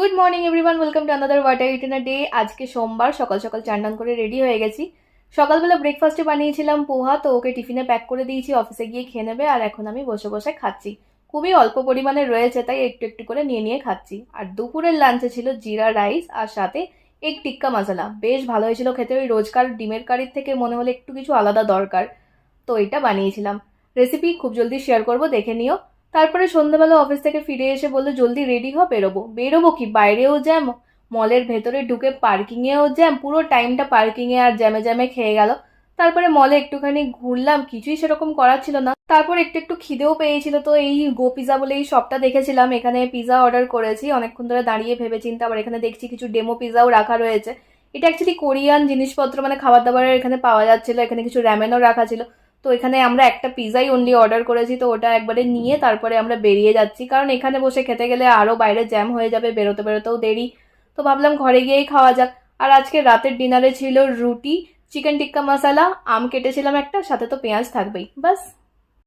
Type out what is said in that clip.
Good morning everyone, welcome to another water eaten a day. আজকে সোমবার, সকাল সকাল চান টান করে রেডি হয়ে গেছি। সকালবেলা ব্রেকফাস্টে বানিয়েছিলাম পোহা, তো ওকে টিফিনে প্যাক করে দিয়েছি, অফিসে গিয়ে খেয়ে নেবে। আর এখন আমি বসে বসে খাচ্ছি। খুবই অল্প পরিমাণে রয়েছে, তাই একটু একটু করে নিয়ে নিয়ে খাচ্ছি। আর দুপুরের লাঞ্চে ছিল জিরা রাইস আর সাথে এগ টিক্কা মশলা। বেশ ভালো হয়েছিল খেতে। ওই রোজকার ডিমের কারির থেকে মনে হলো একটু কিছু আলাদা দরকার, তো এটা বানিয়েছিলাম। রেসিপি খুব জলদি শেয়ার করব, দেখে নিও। তারপরে সন্ধ্যাবেলা অফিস থেকে ফিরে এসে বললো জলদি রেডি হ, বেরোবো। বেরোবো কি, বাইরেও জ্যাম, মলের ভেতরে ঢুকে পার্কিংয়েও জ্যাম, পুরো টাইমটা পার্কিংয়ে আর জ্যামে জ্যামে খেয়ে গেল। তারপরে মলে একটুখানি ঘুরলাম, কিছুই সেরকম করার ছিল না। তারপর একটু একটু খিদেও পেয়েছিল, তো এই গো পিজা বলে এই শপটা দেখেছিলাম, এখানে পিজা অর্ডার করেছি। অনেকক্ষণ ধরে দাঁড়িয়ে ভেবে চিন্তে আবার এখানে দেখছি কিছু ডেমো পিজাও রাখা রয়েছে। এটা অ্যাকচুয়ালি কোরিয়ান জিনিসপত্র, মানে খাবার দাবারের এখানে পাওয়া যাচ্ছিল। এখানে কিছু র্যামেনও রাখা ছিল। তো এখানে আমরা একটা পিজাই অনলি অর্ডার করেছি, তো ওটা একবারে নিয়ে তারপরে আমরা বেরিয়ে যাচ্ছি, কারণ এখানে বসে খেতে গেলে আরো বাইরে জ্যাম হয়ে যাবে, বেরোতে বেরোতেও দেরি। তো ভাবলাম ঘরে গিয়েই খাওয়া যাক। আর আজকে রাতের ডিনারে ছিল রুটি, চিকেন টিক্কা মশলা, আম কেটেছিলাম একটা, সাথে তো পেঁয়াজ থাকবেই, বাস।